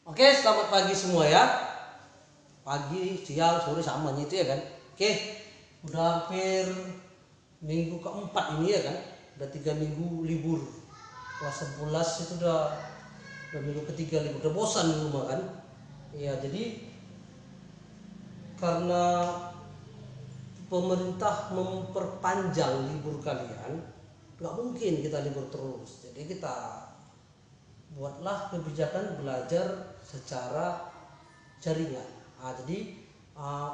Oke, selamat pagi semua ya. Pagi, siang, sore sama itu ya kan. Oke, udah hampir minggu keempat ini ya kan. Udah 3 minggu libur. Kelas 11 itu udah minggu ketiga libur. Udah bosan di rumah kan. Iya, jadi karena pemerintah memperpanjang libur kalian, nggak mungkin kita libur terus. Jadi kita buatlah kebijakan belajar secara jaringan. Jadi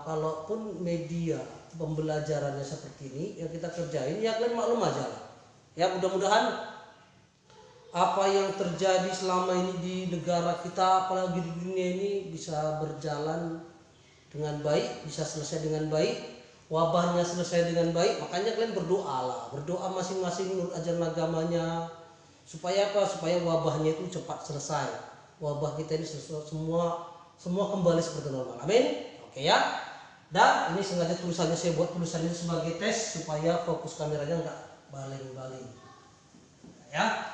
kalaupun media pembelajarannya seperti ini yang kita kerjain, ya kalian maklum aja lah. Ya mudah-mudahan apa yang terjadi selama ini di negara kita, apalagi di dunia ini, bisa berjalan dengan baik, bisa selesai dengan baik, wabahnya selesai dengan baik. Makanya kalian berdoa lah, berdoa masing-masing menurut ajaran agamanya, supaya apa? Supaya wabahnya itu cepat selesai, wabah kita ini semua kembali seperti normal. Amin. Oke ya. Dan ini sengaja tulisannya saya buat tulisan ini sebagai tes supaya fokus kameranya nggak baling-baling. Ya.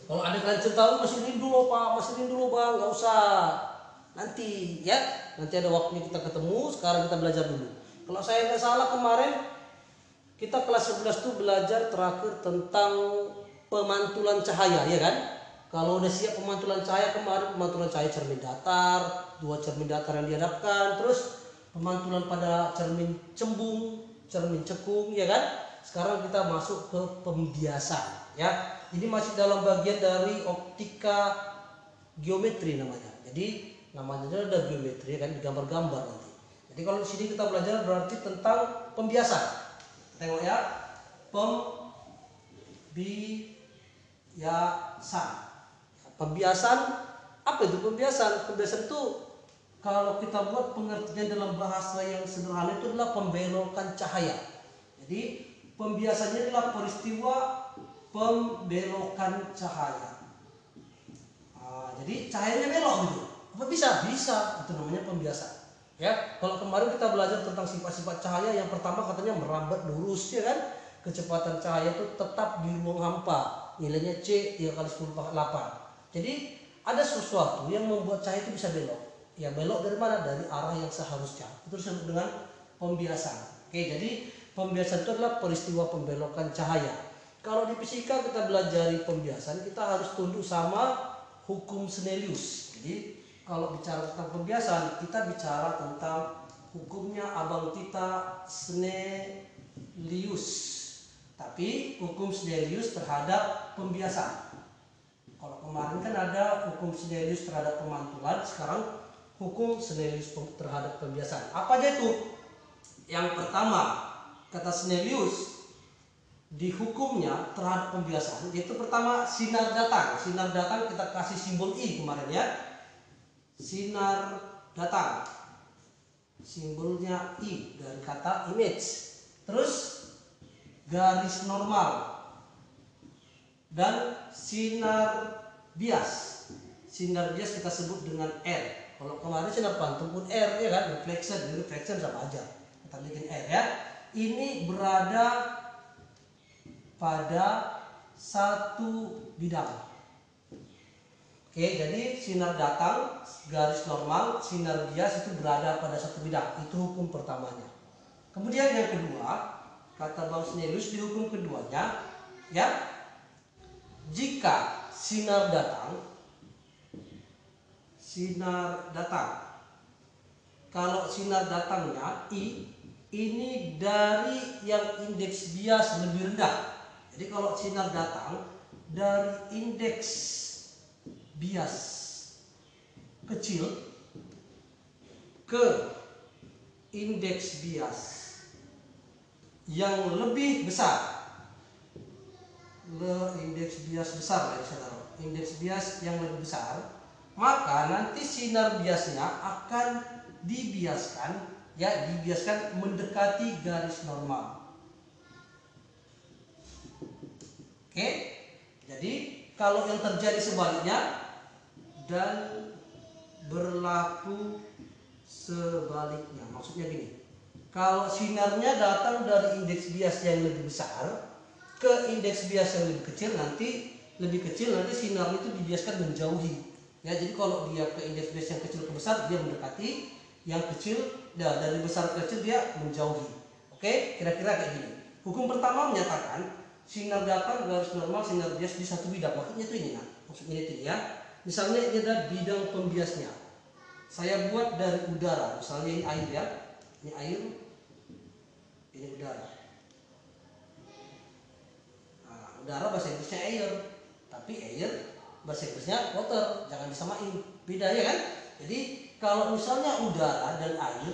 Kalau ada kalian cerita, masih rindu loh pak, masih rindu loh bang, nggak usah. Nanti ya, nanti ada waktunya kita ketemu. Sekarang kita belajar dulu. Kalau saya nggak salah kemarin kita kelas 11 tuh belajar terakhir tentang pemantulan cahaya, ya kan? Kalau udah siap pemantulan cahaya kemarin, pemantulan cahaya cermin datar, 2 cermin datar yang dihadapkan, terus pemantulan pada cermin cembung, cermin cekung, ya kan? Sekarang kita masuk ke pembiasan, ya. Ini masih dalam bagian dari optika geometri namanya. Jadi namanya ada geometri kan, digambar-gambar nanti. Jadi kalau di sini kita belajar berarti tentang pembiasan. Tengok ya, pembiasan. Pembiasan apa itu pembiasan? Pembiasan itu kalau kita buat pengertian dalam bahasa yang sederhana itu adalah pembelokan cahaya. Jadi pembiasannya adalah peristiwa pembelokan cahaya. Jadi cahayanya belok gitu. Apa bisa? Bisa. Itu namanya pembiasan. Ya, kalau kemarin kita belajar tentang sifat-sifat cahaya, yang pertama katanya merambat lurus, ya kan? Kecepatan cahaya itu tetap di ruang hampa. Nilainya C 3 kali 10 pangkat 8. Jadi ada sesuatu yang membuat cahaya itu bisa belok. Ya belok dari mana? Dari arah yang seharusnya. Itu disebut dengan pembiasan. Oke, jadi pembiasan itu adalah peristiwa pembelokan cahaya. Kalau di fisika kita belajar pembiasan, kita harus tunduk sama hukum Snellius. Jadi kalau bicara tentang pembiasan, kita bicara tentang hukumnya abang kita Snellius. Tapi hukum Snellius terhadap pembiasan. Kalau kemarin kan ada hukum Snellius terhadap pemantulan, sekarang hukum Snellius terhadap pembiasan. Apa aja itu? Yang pertama, kata Snellius di hukumnya terhadap pembiasan, yaitu pertama sinar datang. Sinar datang kita kasih simbol I kemarin ya. Sinar datang, simbolnya I dari kata image. Terus garis normal dan sinar bias. Sinar bias kita sebut dengan R. Kalau kemarin sinar pantul pun R, ya kan? Reflection sama aja. Kita bikin R ya. Ini berada pada satu bidang. Oke, jadi sinar datang, garis normal, sinar bias itu berada pada satu bidang. Itu hukum pertamanya. Kemudian yang kedua, kata Bang Snellius di hukum keduanya, ya, jika sinar datang, kalau sinar datangnya I, ini dari yang indeks bias lebih rendah. Jadi kalau sinar datang dari indeks bias kecil ke indeks bias yang lebih besar, indeks bias besar lah ya saudara, indeks bias yang lebih besar, maka nanti sinar biasnya akan dibiaskan mendekati garis normal. Oke, jadi kalau yang terjadi sebaliknya dan berlaku sebaliknya, maksudnya gini, kalau sinarnya datang dari indeks bias yang lebih besar ke indeks bias yang lebih kecil, nanti sinar itu dibiaskan menjauhi. Ya, jadi kalau dia ke indeks bias yang kecil ke besar dia mendekati, yang kecil dari besar ke kecil dia menjauhi. Oke, kira-kira kayak gini. Hukum pertama menyatakan sinar datang garis normal sinar bias di satu bidang. Maksudnya itu ini, nah. Maksudnya itu ya. Misalnya ini ada bidang pembiasnya. Saya buat dari udara, misalnya ini air ya. Ini air, ini udara. Nah, udara bahasa Inggrisnya air, tapi air bahasa Inggrisnya water, jangan disamain, beda ya kan. Jadi kalau misalnya udara dan air,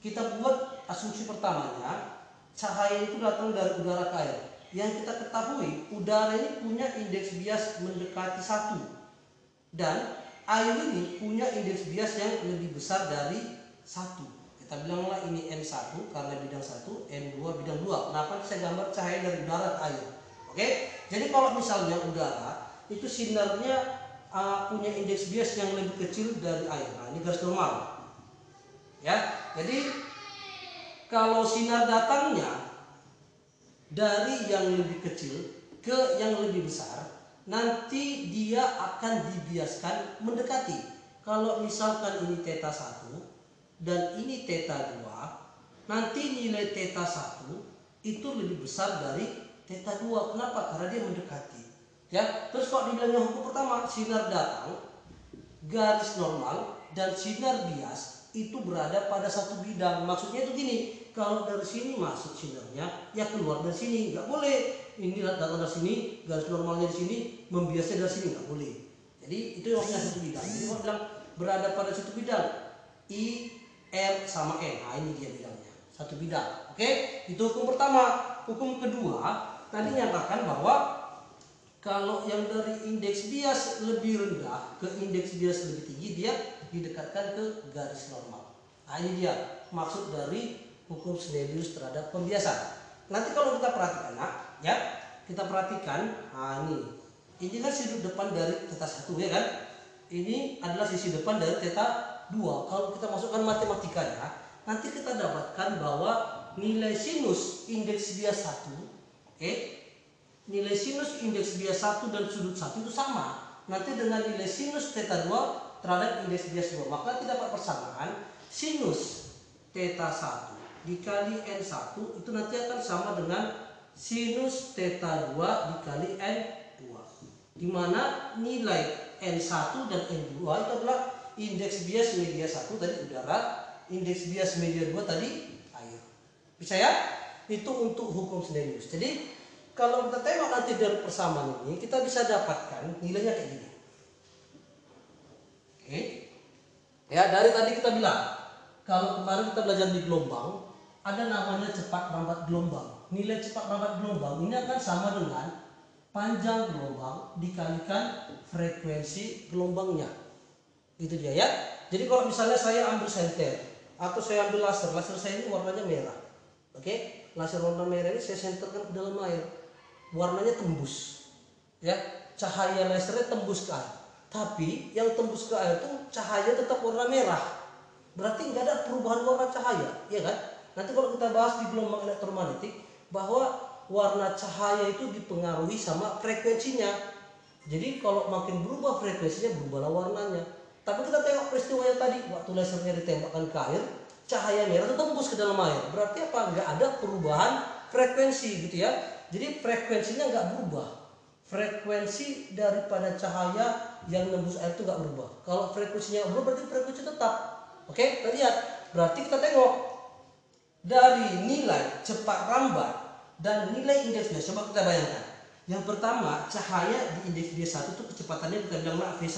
kita buat asumsi pertamanya cahaya itu datang dari udara ke air. Yang kita ketahui udara ini punya indeks bias mendekati 1 dan air ini punya indeks bias yang lebih besar dari 1. Kita bilanglah ini N1 karena bidang 1, N2 bidang 2. Kenapa saya gambar cahaya dari udara ke air? Oke, jadi kalau misalnya udara itu sinarnya punya indeks bias yang lebih kecil dari air. Nah, ini garis normal. Ya, jadi kalau sinar datangnya dari yang lebih kecil ke yang lebih besar, nanti dia akan dibiaskan mendekati. Kalau misalkan ini θ 1 dan ini θ 2, nanti nilai θ 1 itu lebih besar dari θ 2. Kenapa? Karena dia mendekati. Ya, terus kok dibilangnya hukum pertama, sinar datang garis normal dan sinar bias itu berada pada satu bidang. Maksudnya itu gini, kalau dari sini masuk sinarnya, ya keluar dari sini nggak boleh. Ini datang dari sini, garis normalnya di sini, membiasnya dari sini nggak boleh. Jadi itu maksudnya satu bidang. Jadi kalau bilang berada pada satu bidang, I, R sama N. Nah, ini dia bidangnya, satu bidang. Oke, itu hukum pertama. Hukum kedua tadi nyatakan bahwa kalau yang dari indeks bias lebih rendah ke indeks bias lebih tinggi, dia didekatkan ke garis normal. Nah, ini dia maksud dari hukum Snellius terhadap pembiasan. Nanti kalau kita perhatikan, nah, ya, kita perhatikan, nah ini kan sudut depan dari θ 1 ya kan? Ini adalah sisi depan dari θ 2. Kalau kita masukkan matematikanya, nanti kita dapatkan bahwa nilai sinus indeks bias 1, oke? Nilai sinus indeks bias 1 dan sudut 1 itu sama nanti dengan nilai sinus θ 2 terhadap indeks bias 2. Maka kita dapat persamaan sinus θ 1 dikali N1 itu nanti akan sama dengan sinus θ 2 dikali N2, dimana nilai N1 dan N2 itu adalah indeks bias media 1 tadi udara, indeks bias media 2 tadi air. Bisa ya? Itu untuk hukum Snellius. Jadi kalau kita tengok nanti dari persamaan ini, kita bisa dapatkan nilainya kayak gini. Oke. Ya, dari tadi kita bilang, kalau kemarin kita belajar di gelombang, ada namanya cepat lambat gelombang. Nilai cepat lambat gelombang ini akan sama dengan panjang gelombang dikalikan frekuensi gelombangnya. Itu dia ya. Jadi kalau misalnya saya ambil senter atau saya ambil laser saya ini warnanya merah. Oke, laser warna merah ini saya senterkan ke dalam air. Warnanya tembus, ya, cahaya lasernya tembus ke air. Tapi yang tembus ke air itu cahaya tetap warna merah. Berarti nggak ada perubahan warna cahaya, ya kan? Nanti kalau kita bahas di gelombang elektromagnetik bahwa warna cahaya itu dipengaruhi sama frekuensinya. Jadi kalau makin berubah frekuensinya, berubahlah warnanya. Tapi kita tengok peristiwa yang tadi, waktu lasernya ditembakkan ke air, cahaya merah itu tembus ke dalam air. Berarti apa? Nggak ada perubahan frekuensi gitu ya. Jadi frekuensinya nggak berubah. Frekuensi daripada cahaya yang nembus air itu nggak berubah. Kalau frekuensinya berubah berarti frekuensi tetap. Oke, kita lihat. Berarti kita tengok dari nilai cepat lambat dan nilai indeks bias. Coba kita bayangkan. Yang pertama, cahaya di indeks bias 1 itu kecepatannya kita bilang V1.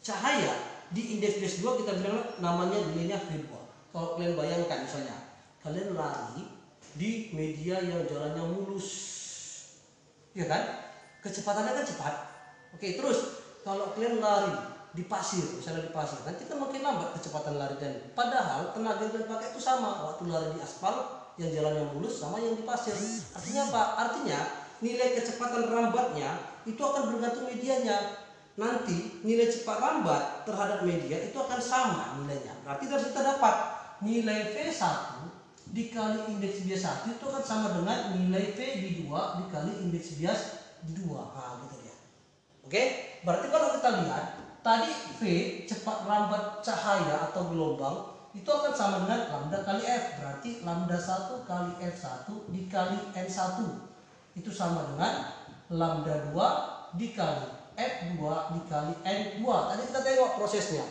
Cahaya di indeks bias 2 kita bilang namanya nilainya V2. Kalau kalian bayangkan misalnya, kalian lari di media yang jalannya mulus, ya kan? Kecepatannya kan cepat. Oke, terus kalau kalian lari di pasir, misalnya di pasir, nanti kan makin lambat kecepatan lari dan padahal tenaga yang kalian pakai itu sama. Waktu lari di aspal yang jalannya mulus sama yang di pasir. Artinya apa? Artinya nilai kecepatan lambatnya itu akan bergantung medianya. Nanti nilai cepat lambat terhadap media itu akan sama nilainya. Berarti dari kita dapat nilai V1 dikali indeks bias 1 itu akan sama dengan nilai V di 2 dikali indeks bias di 2. Nah, gitu dia. Oke, berarti kalau kita lihat tadi V, cepat lambat cahaya atau gelombang, itu akan sama dengan lambda kali F. Berarti lambda 1 kali F1 dikali N1. Itu sama dengan lambda 2 dikali F2 dikali N2. Tadi kita tengok prosesnya.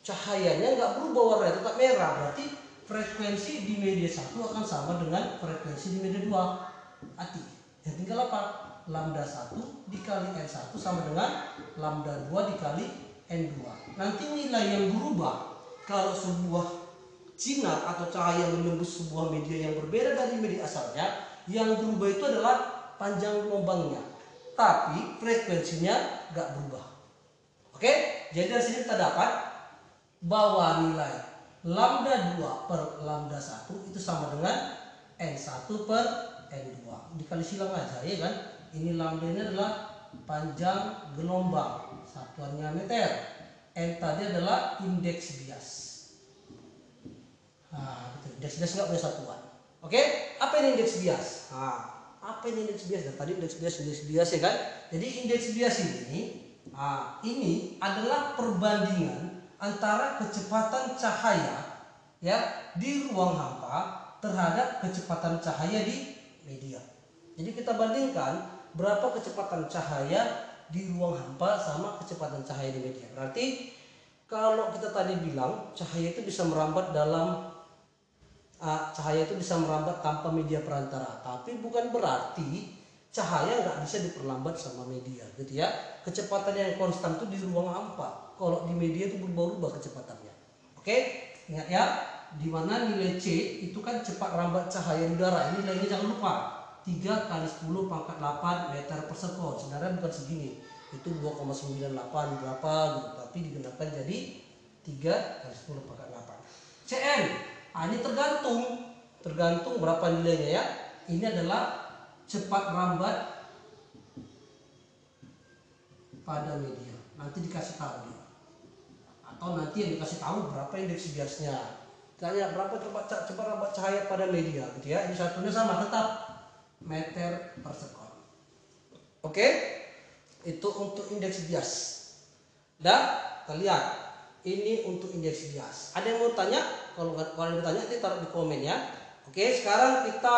Cahayanya nggak berubah warnanya, tetap merah. Berarti frekuensi di media 1 akan sama dengan frekuensi di media 2. Arti. Yang tinggal apa? Lambda 1 dikali N1 sama dengan lambda 2 dikali N2. Nanti nilai yang berubah kalau sebuah sinar atau cahaya menembus sebuah media yang berbeda dari media asalnya, yang berubah itu adalah panjang gelombangnya, tapi frekuensinya nggak berubah. Oke, jadi dari sini kita dapat bahwa nilai lambda 2 per lambda 1 itu sama dengan N1 per N2. Dikali silang aja ya kan. Ini lambda ini adalah panjang gelombang, satuannya meter. N tadi adalah indeks bias. Nah, gitu. Indeks bias nggak punya satuan. Oke, apa ini indeks bias? Nah, apa ini indeks bias? Nah, tadi indeks bias ya kan. Jadi indeks bias ini adalah perbandingan antara kecepatan cahaya ya di ruang hampa terhadap kecepatan cahaya di media. Jadi kita bandingkan berapa kecepatan cahaya di ruang hampa sama kecepatan cahaya di media. Berarti kalau kita tadi bilang cahaya itu bisa merambat tanpa media perantara, tapi bukan berarti cahaya nggak bisa diperlambat sama media, gitu ya. Kecepatan yang konstan itu di ruang hampa. Kalau di media itu berubah-ubah kecepatannya. Oke, ingat ya, di mana nilai C itu kan cepat rambat cahaya udara. Ini nilainya jangan lupa. 3 kali 10 pangkat 8 meter per sekon. Sebenarnya bukan segini, itu 2,98 berapa gitu, tapi digunakan jadi 3 kali 10 pangkat 8 cm. Nah, ini tergantung berapa nilainya ya. Ini adalah cepat rambat pada media. Nanti dikasih tahu dia, atau nanti yang dikasih tahu berapa indeks biasnya. Tanya berapa cepat rambat cahaya pada media gitu ya. Ini satunya sama tetap meter per sekon. Oke, itu untuk indeks bias. Dan kita lihat ini untuk indeks bias. Ada yang mau tanya? Kalau ada yang bertanya nanti taruh di komen ya. Oke, sekarang kita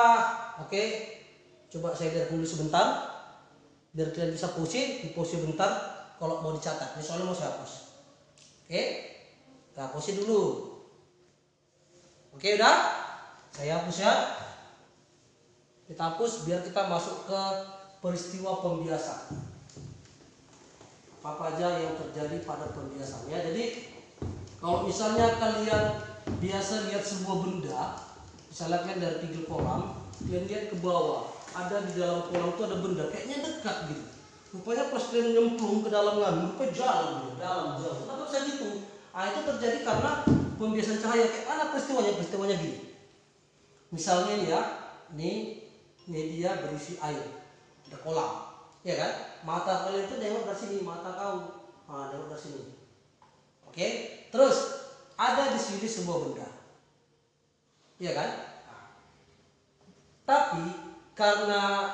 coba saya lihat dulu sebentar biar kalian bisa di pause bentar. Kalau mau dicatat, ini soalnya mau saya hapus. Oke, kita pause dulu. Oke, udah saya hapus ya. Kita hapus biar kita masuk ke peristiwa pembiasan. Apa aja yang terjadi pada pembiasannya. Jadi kalau misalnya kalian biasa lihat sebuah benda, misalnya kalian dari pinggir kolam, kalian lihat ke bawah, ada di dalam kolam itu ada benda kayaknya dekat gitu. Rupanya pas kalian nyemplung ke dalam rupanya jauh, dalam jauh. Kenapa bisa gitu? Nah, itu terjadi karena pembiasan cahaya. Kayak mana peristiwanya? Peristiwanya gini. Misalnya ini ya, ini media berisi air, ada kolam, ya kan? Mata kalian itu nengok dari sini, mata kau, nengok dari sini. Oke, terus ada di sini sebuah benda, ya kan? Tapi karena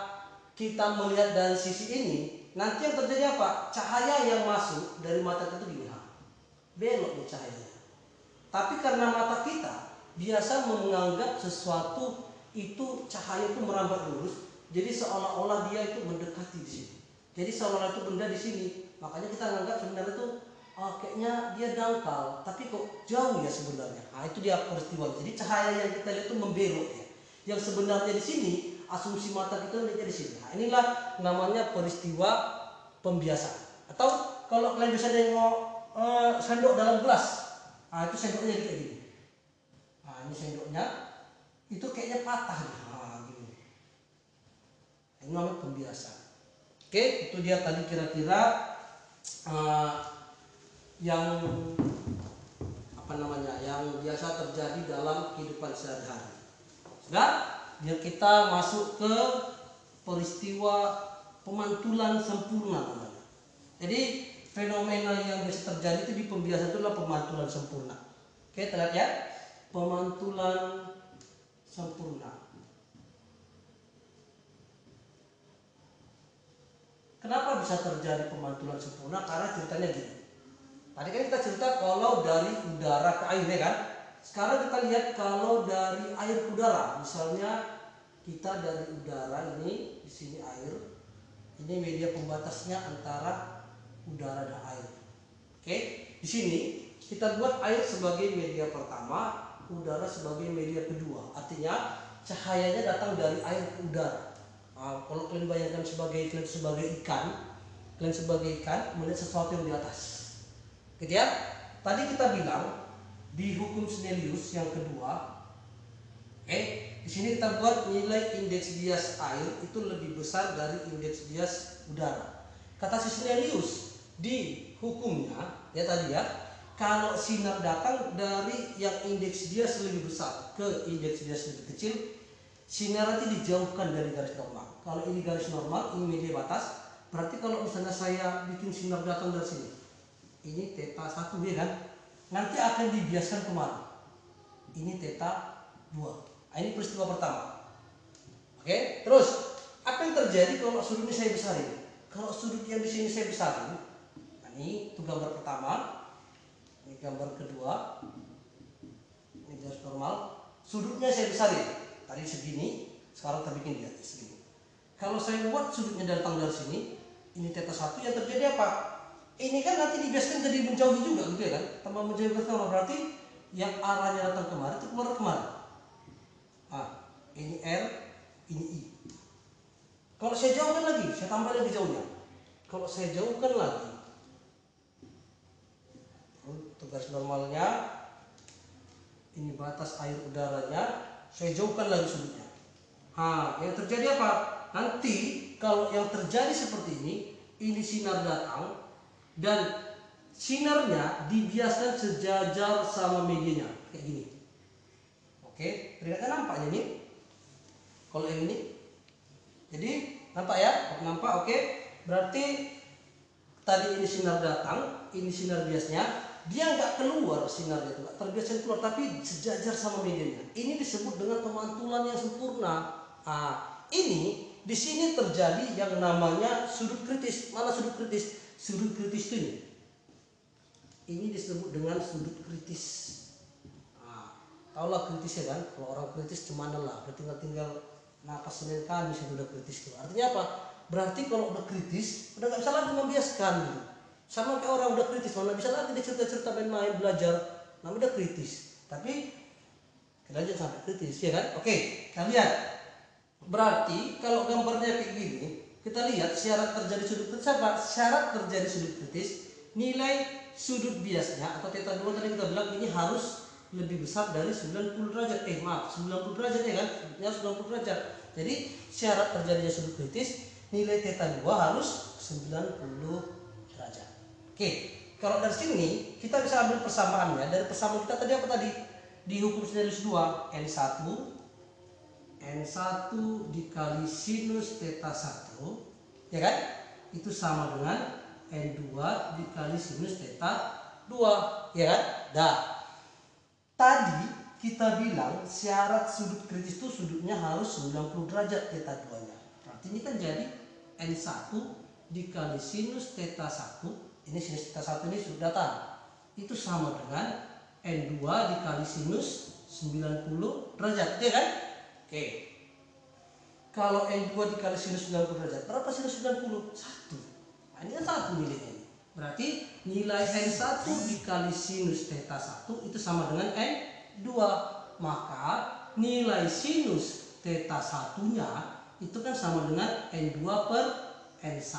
kita melihat dari sisi ini, nanti yang terjadi apa? Cahaya yang masuk dari mata kita itu gini, belok nih cahayanya. Tapi karena mata kita biasa menganggap sesuatu itu cahaya itu merambat lurus, jadi seolah-olah dia itu mendekati di sini. Jadi seolah-olah itu benda di sini, makanya kita menganggap sebenarnya itu kayaknya dia dangkal, tapi kok jauh ya sebenarnya. Nah, itu dia peristiwa. Jadi cahaya yang kita lihat itu membelok ya. Yang sebenarnya di sini, asumsi mata kita melihatnya di sini. Nah, inilah namanya peristiwa pembiasan. Atau kalau kalian bisa nengok sendok dalam gelas, itu sendoknya kayak gini. Nah, ini sendoknya itu kayaknya patah nih. Gini. Ini namanya pembiasan. Oke, itu dia tadi kira-kira yang yang biasa terjadi dalam kehidupan sehari-hari. Sudah, biar kita masuk ke peristiwa pemantulan sempurna namanya. Jadi fenomena yang biasa terjadi itu di pembiasan itu adalah pemantulan sempurna. Oke, kita lihat ya, pemantulan sempurna. Kenapa bisa terjadi pemantulan sempurna? Karena ceritanya gini. Tadi kan kita cerita kalau dari udara ke air ya kan. Sekarang kita lihat kalau dari air ke udara. Misalnya kita dari udara ini, di sini air. Ini media pembatasnya antara udara dan air. Oke, di sini kita buat air sebagai media pertama, udara sebagai media kedua. Artinya cahayanya datang dari air ke udara. Nah, kalau kalian bayangkan kalian sebagai ikan melihat sesuatu yang di atas. Gitu ya. Tadi kita bilang di hukum Snellius yang kedua, di sini kita buat nilai indeks bias air itu lebih besar dari indeks bias udara. Kata si Snellius di hukumnya ya tadi ya, kalau sinar datang dari yang indeks bias lebih besar ke indeks bias lebih kecil, sinar nanti dijauhkan dari garis normal. Kalau ini garis normal, ini media batas, berarti kalau misalnya saya bikin sinar datang dari sini, ini theta 1 ya kan, nanti akan dibiaskan kemana? Ini theta 2. Nah, ini peristiwa pertama. Oke, terus apa yang terjadi kalau sudut ini saya besarin? Kalau sudut yang di sini saya besarin, nah ini itu gambar pertama, ini gambar kedua, ini garis normal, sudutnya saya besarin. Tadi segini, sekarang kita bikin dia segini. Kalau saya buat sudutnya datang dari sini, ini theta 1, yang terjadi apa? Ini kan nanti dibiaskan jadi menjauhi juga gitu ya kan? Tambah menjauhi berarti yang arahnya datang kemari itu keluar kemari. Nah, ini R, ini I. Kalau saya jauhkan lagi, saya tambah lagi jauhnya. Kalau saya jauhkan lagi, untuk garis normalnya, ini batas air udaranya, saya jauhkan lagi sudutnya. Nah, yang terjadi apa? Nanti kalau yang terjadi seperti ini sinar datang dan sinarnya dibiaskan sejajar sama medianya kayak gini. Oke, terlihatnya nampaknya ini. Kalau yang ini, jadi nampak ya? Nampak, oke. Berarti tadi ini sinar datang, ini sinar biasnya, dia nggak keluar sinarnya itu, nggak terbiasa keluar, tapi sejajar sama medianya. Ini disebut dengan pemantulan yang sempurna. Nah, ini di sini terjadi yang namanya sudut kritis. Mana sudut kritis? Sudut kritis itu ini disebut dengan sudut kritis. Nah, tahulah kritis ya kan? Kalau orang kritis cemana lah, tinggal napas Senin Kamis itu udah kritis tuh. Artinya apa? Berarti kalau udah kritis, udah nggak bisa lagi membiaskan gitu. Sama kayak orang udah kritis, mana bisa lagi dia cerita-cerita main-main belajar, namanya udah kritis. Tapi kita lanjut sampai kritis ya kan? Oke, kita lihat. Berarti kalau gambarnya kayak gini, kita lihat syarat terjadi sudut kritis apa? Syarat terjadi sudut kritis, nilai sudut biasnya atau theta 2 tadi kita bilang ini harus lebih besar dari 90 derajat. 90 derajat ya kan? Sudutnya 90 derajat. Jadi syarat terjadinya sudut kritis, nilai theta 2 harus 90 derajat. Oke, kalau dari sini kita bisa ambil persamaannya. Dari persamaan kita tadi apa tadi? Di hukum Snellius 2, N1 dikali sinus theta 1 ya kan, itu sama dengan N2 dikali sinus theta 2 ya kan. Dah, tadi kita bilang syarat sudut kritis itu sudutnya harus 90 derajat theta 2 nya, berarti ini kan jadi N1 dikali sinus theta 1, ini sinus theta 1 ini sudut datang, itu sama dengan N2 dikali sinus 90 derajat ya kan. Oke, kalau N2 dikali sinus 90 derajat, berapa sinus 90? 1. Nah, ini kan 1 nilainya. Berarti nilai N1 dikali sinus theta 1 itu sama dengan N2. Maka nilai sinus theta 1-nya itu kan sama dengan N2 per N1.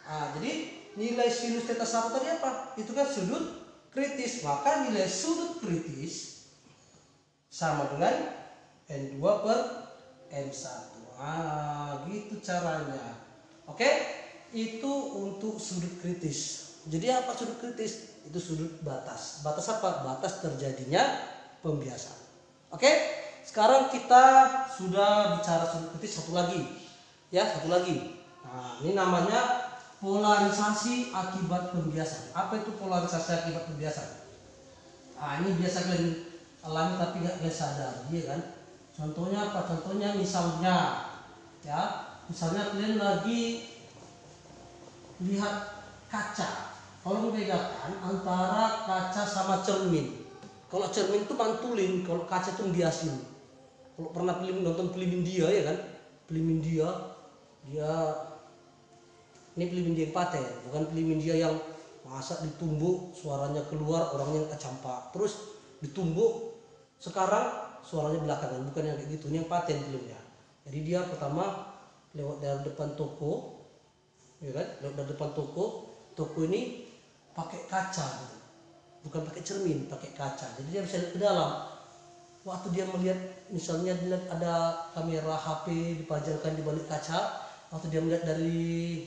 Nah, jadi nilai sinus theta 1 tadi apa? Itu kan sudut kritis. Maka nilai sudut kritis sama dengan N2 per N1. Ah, gitu caranya. Oke, itu untuk sudut kritis. Jadi apa sudut kritis? Itu sudut batas. Batas apa? Batas terjadinya pembiasan. Oke, sekarang kita sudah bicara sudut kritis satu lagi. Ya, satu lagi. Nah, ini namanya polarisasi akibat pembiasan. Apa itu polarisasi akibat pembiasan? Nah, ini biasa kalian alami tapi nggak kalian sadar, iya kan? Contohnya apa? Contohnya misalnya ya, misalnya kalian lagi lihat kaca. Kalau membedakan antara kaca sama cermin. Kalau cermin itu mantulin, kalau kaca itu biasin. Kalau pernah nonton film India ya kan, film India dia ini film India yang paten, bukan film India yang masak ditumbuk suaranya keluar orangnya kecampak, terus ditumbuk sekarang suaranya belakangan, bukan yang kayak gitu, ini yang paten filmnya. Jadi dia pertama lewat dari depan toko, ya kan, lewat dari depan toko ini pakai kaca gitu. Bukan pakai cermin, pakai kaca, jadi dia bisa lihat ke dalam. Waktu dia melihat, misalnya dilihat ada kamera HP dipajangkan di balik kaca, waktu dia melihat dari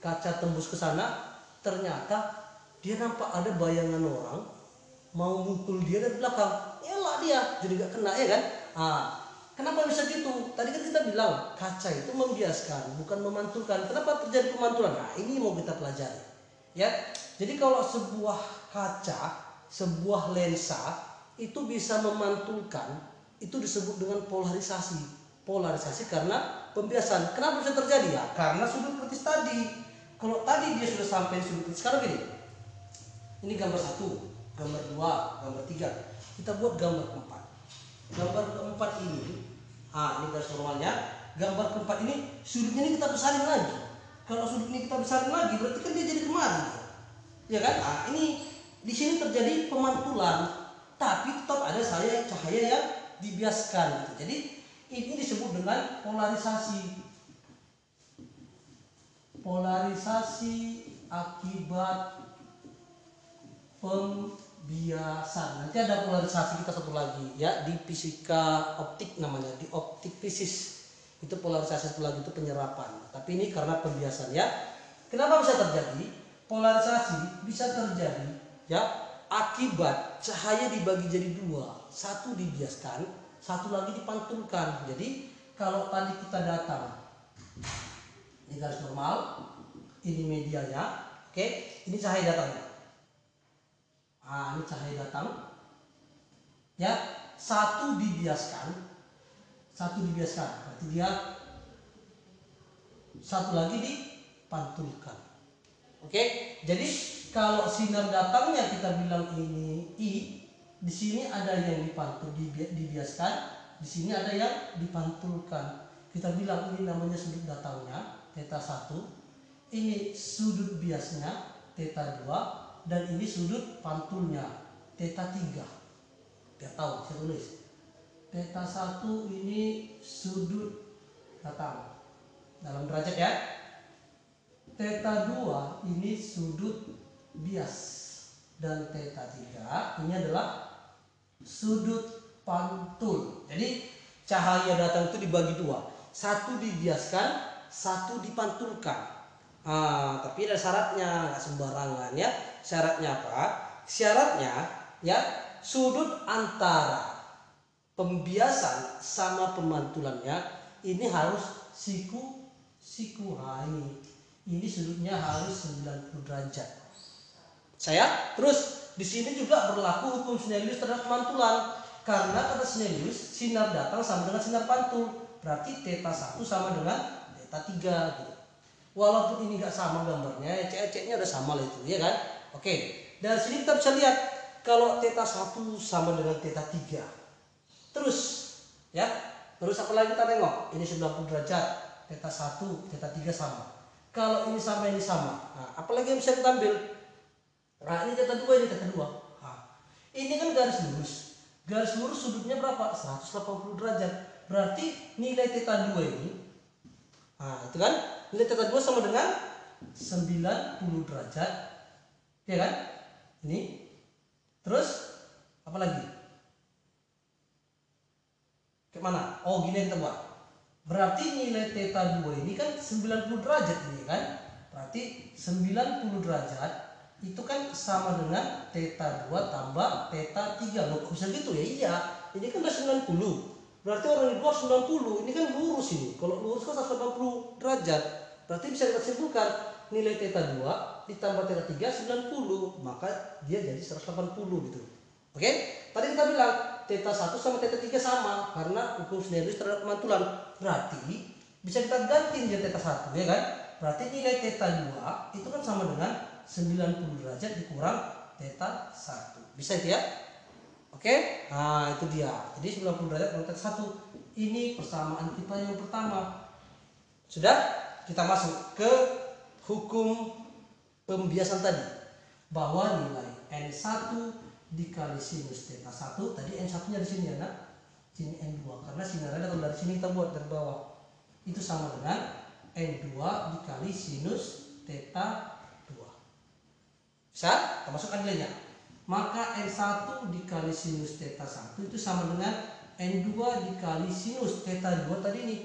kaca tembus ke sana, ternyata dia nampak ada bayangan orang mau mukul dia dari belakang. Elak dia, jadi gak kena ya kan. Kenapa bisa gitu? Tadi kan kita bilang kaca itu membiaskan, bukan memantulkan. Kenapa terjadi pemantulan? Nah, ini mau kita pelajari ya. Jadi kalau sebuah kaca, sebuah lensa itu bisa memantulkan, itu disebut dengan polarisasi. Polarisasi karena pembiasan. Kenapa bisa terjadi? Ya karena sudut kritis tadi. Kalau tadi dia sudah sampai sudut kritis, sekarang gini, ini gambar 1, gambar 2, gambar 3. Kita buat gambar keempat. Gambar keempat ini, ini garis normalnya. Gambar keempat ini sudutnya ini kita besarin lagi. Kalau sudut ini kita besarin lagi, berarti kan dia jadi kemari, ya kan? Ini di sini terjadi pemantulan, tapi tetap ada cahaya yang dibiaskan gitu. Jadi ini disebut dengan polarisasi. Polarisasi akibat pembiasan. Nanti ada polarisasi kita satu lagi ya, di fisika optik namanya, di optik fisis. Itu polarisasi satu lagi, itu penyerapan. Tapi ini karena pembiasan ya. Kenapa bisa terjadi? Polarisasi bisa terjadi ya akibat cahaya dibagi jadi dua, satu dibiaskan, satu lagi dipantulkan. Jadi kalau tadi kita datang, ini garis normal, ini medianya, oke, ini cahaya datangnya. Ini cahaya datang, ya, satu dibiaskan, berarti dia satu lagi dipantulkan. Oke, jadi kalau sinar datangnya kita bilang ini I, di sini ada yang dibiaskan, di sini ada yang dipantulkan. Kita bilang ini namanya sudut datangnya theta 1, ini sudut biasnya theta 2, dan ini sudut pantulnya theta 3. Biar tahu, saya tulis. Theta 1 ini sudut datang dalam derajat ya. Theta 2 ini sudut bias, dan theta 3 ini adalah sudut pantul. Jadi cahaya datang itu dibagi dua, satu dibiaskan, satu dipantulkan. Tapi ada syaratnya, nggak sembarangan ya. Syaratnya apa? Syaratnya ya, sudut antara pembiasan sama pemantulannya ini harus siku. Ini sudutnya harus 90 derajat. Terus di sini juga berlaku hukum Snellius terhadap pemantulan. Karena kata Snellius, sinar datang sama dengan sinar pantul. Berarti theta 1 sama dengan theta 3 gitu. Walaupun ini nggak sama gambarnya, cek-ceknya udah sama lah itu, ya kan? Oke, dari sini kita bisa lihat kalau theta 1 sama dengan theta 3. Terus apa lagi kita tengok? Ini 90 derajat, theta 1, theta 3 sama. Kalau ini sama, ini sama. Apalagi yang bisa kita ambil? Ini theta 2, ini theta 2. Ini kan garis lurus. Garis lurus sudutnya berapa? 180 derajat. Berarti nilai theta 2 ini, itu kan, nilai theta 2 sama dengan 90 derajat. Ya kan? Ini. Terus apa lagi? Kemana? Gini kita buat. Berarti nilai theta 2 ini kan 90 derajat ini kan. Berarti 90 derajat itu kan sama dengan theta 2 tambah theta 3. Loh, kok bisa gitu ya? Iya, ini kan udah 90. Berarti orang di luar 90, ini kan lurus ini. Kalau lurus kan 180 derajat. Berarti bisa kita simpulkan nilai theta 2 ditambah theta 3 90, maka dia jadi 180 gitu. Oke? Tadi kita bilang theta 1 sama theta 3 sama karena hukum Snellius terhadap pemantulan. Berarti bisa kita ganti nilai theta 1 ya kan? Berarti nilai theta 2 itu kan sama dengan 90 derajat dikurang theta 1. Bisa itu ya? Oke, nah itu dia. Jadi 90 derajat kurang theta 1. Ini persamaan kita yang pertama. Sudah? Kita masuk ke hukum pembiasan tadi. Bahwa nilai N1 dikali sinus theta 1, tadi N1-nya di sini ya, nak. Sini N2, karena sinarnya datang dari sini, kita buat dari bawah. Itu sama dengan N2 dikali sinus theta 2. Bisa? Kita masukkan nilainya. Maka N1 dikali sinus theta 1 itu sama dengan N2 dikali sinus theta 2 tadi ini.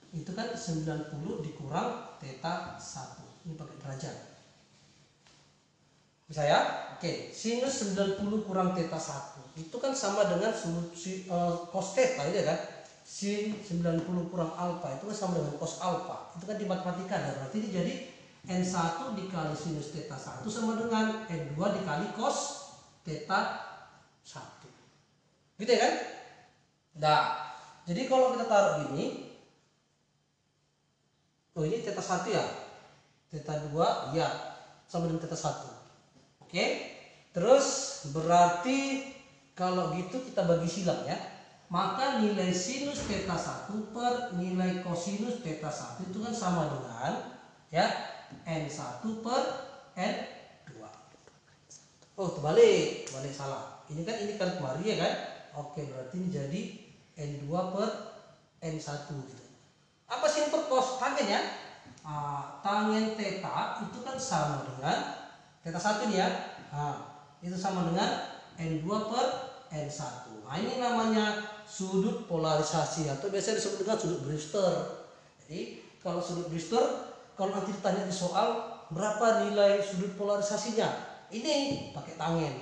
Itu kan 90 dikurang theta 1. Ini pakai derajat. Bisa ya? Oke, sinus 90 kurang theta 1 itu kan sama dengan cos theta, ya kan? Sin 90 kurang alfa itu kan sama dengan cos alfa. Itu kan di matematika ya. Berarti ini jadi N1 dikali sinus theta 1 sama dengan N2 dikali cos theta 1. Gitu ya kan? Nah, jadi kalau kita taruh gini, oh ini theta 1 ya, theta 2 ya sama dengan theta 1. Oke, terus berarti kalau gitu kita bagi silang ya, maka nilai sinus theta 1 per nilai kosinus theta 1 itu kan sama dengan ya N1 per N2. Oh terbalik salah, ini kan kemari ya kan. Oke, berarti ini jadi N2 per N1 gitu. Apa sih untuk cos tangen ya? Tangen theta itu kan sama dengan theta 1 nih ya. Itu sama dengan N2 per N1. Nah, ini namanya sudut polarisasi atau biasa disebut dengan sudut Brewster. Jadi kalau sudut Brewster, kalau nanti ditanya di soal berapa nilai sudut polarisasinya, ini pakai tangen.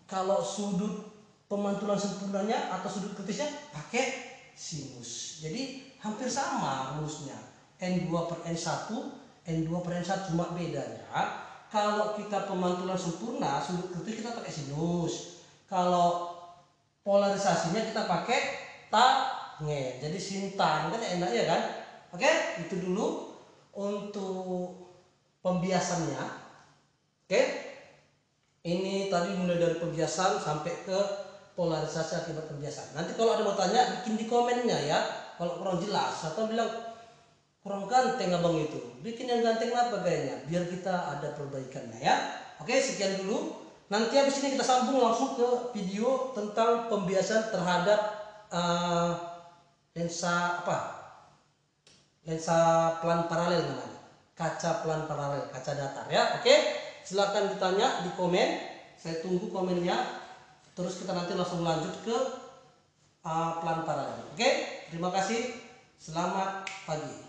Kalau sudut pemantulan sempurnanya atau sudut kritisnya pakai sinus. Jadi hampir sama rumusnya. N2 per N1, N2 per N1, cuma bedanya kalau kita pemantulan sempurna sudut kritis kita pakai sinus. Kalau polarisasinya kita pakai tangen. Jadi sin tan kan enak ya kan? Oke, itu dulu untuk pembiasannya. Oke. Ini tadi mulai dari pembiasan sampai ke polarisasi akibat pembiasan. Nanti kalau ada mau tanya bikin di komennya ya. Kalau kurang jelas atau bilang kurang ganteng abang itu, bikin yang ganteng apa gayanya, biar kita ada perbaikannya ya. Oke, sekian dulu. Nanti habis ini kita sambung langsung ke video tentang pembiasan terhadap lensa lensa pelan paralel namanya, kaca pelan paralel, kaca datar ya. Oke, silakan ditanya di komen, saya tunggu komennya. Terus kita nanti langsung lanjut ke pelan paralel. Oke, terima kasih, selamat pagi.